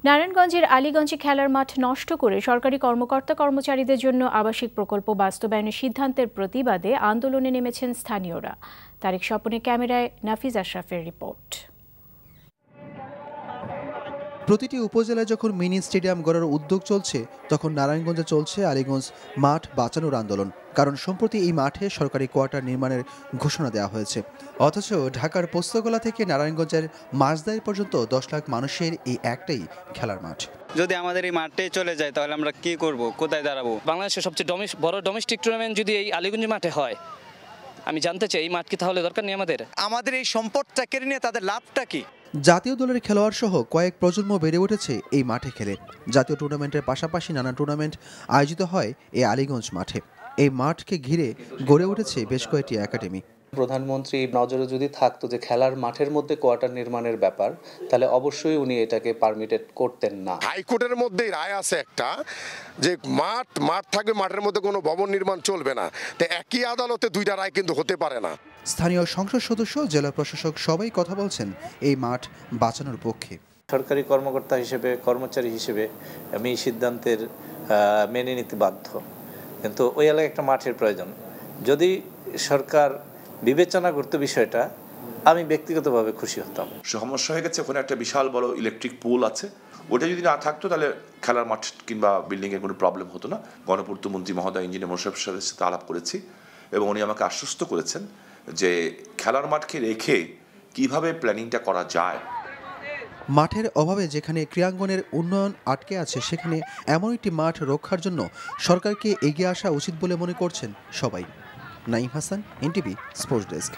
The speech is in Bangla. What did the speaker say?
নারায়ণগঞ্জের আলীগঞ্জে খেলার মাঠ নষ্ট করে সরকারি কর্মকর্তা-কর্মচারীদের জন্য আবাসিক প্রকল্প বাস্তবায়নের সিদ্ধান্তের প্রতিবাদে আন্দোলনে নেমেছেন স্থানীয়রা। তারেক স্বপনের ক্যামেরায় নাফিজ আশরাফের রিপোর্ট। প্রতিটি উপজেলায় যখন মিনি স্টেডিয়াম গড়ার উদ্যোগ চলছে, তখন নারায়ণগঞ্জে চলছে আলীগঞ্জ মাঠ বাঁচানোর আন্দোলন। কারণ সম্প্রতি এই মাঠে সরকারি কোয়ার্টার নির্মাণের ঘোষণা দেওয়া হয়েছে, অথচ ঢাকার পোস্তগোলা থেকে নারায়ণগঞ্জের মাঝদাইর পর্যন্ত 10 লাখ মানুষের এই একটাই খেলার মাঠ। যদি আমাদের এই মাঠে চলে যায় তাহলে আমরা কি করব, কোথায় দাঁড়াবো? বাংলাদেশের সবচেয়ে বড় ডোমেস্টিক টুর্নামেন্ট যদি এই আলীগঞ্জ মাঠে হয়, আমি জানতে চাই এই মাঠ কি তাহলে দরকার নেই আমাদের এই সম্পদটা কেড়ে নিয়ে তাদের লাভটা কি? জাতীয় দলের খেলোয়াড় সহ কয়েক প্রজন্ম বেড়ে উঠেছে এই মাঠে খেলে। জাতীয় টুর্নামেন্টের পাশাপাশি নানা টুর্নামেন্ট আয়োজিত হয় এই আলীগঞ্জ মাঠে। এই মাঠকে ঘিরে গড়ে উঠেছে বেশ কয়েকটি একাডেমি। প্রধানমন্ত্রী নজরে যদি থাকতো যে খেলার মাঠের মধ্যে কোয়ার্টার নির্মাণের ব্যাপার, তাহলে অবশ্যই উনি এটাকে পারমিটেড করতেন না। হাইকোর্টের মধ্যেই রায় আছে একটা, যে মাঠ থাকবে, মাঠের মধ্যে কোনো ভবন নির্মাণ চলবে না। তো একই আদালতে দুইটা রায় কিন্তু হতে পারে না। স্থানীয় সংসদ সদস্য, জেলা প্রশাসক সবাই কথা বলছেন এই মাঠ বাঁচানোর পক্ষে। সরকারি কর্মকর্তা হিসেবে, কর্মচারী হিসেবে আমি এই সিদ্ধান্তের মেনে নিতে বাধ্য, কিন্তু ওই এলাকায় একটা মাঠের প্রয়োজন। যদি সরকার বিবেচনা করতে বিষয়টা, আমি ব্যক্তিগতভাবে খুশি হতাম। সমস্যা হয়ে গেছে, ওখানে একটা বিশাল বড় ইলেকট্রিক পুল আছে, ওটা যদি না থাকতো তাহলে খেলার মাঠ কিংবা বিল্ডিংয়ের কোনো প্রবলেম হতো না। গণপূর্ত মন্ত্রী মহোদয়, ইঞ্জিনিয়ার মোশাররফের সাথে আলাপ করেছি এবং উনি আমাকে আশ্বস্ত করেছেন যে খেলার মাঠকে রেখে কিভাবে প্ল্যানিংটা করা যায়। মাঠের অভাবে যেখানে ক্রীড়াঙ্গনের উন্নয়ন আটকে আছে, সেখানে এমন একটি মাঠ রক্ষার জন্য সরকারকে এগিয়ে আসা উচিত বলে মনে করছেন সবাই। Naim Hasan, NTV sports desk.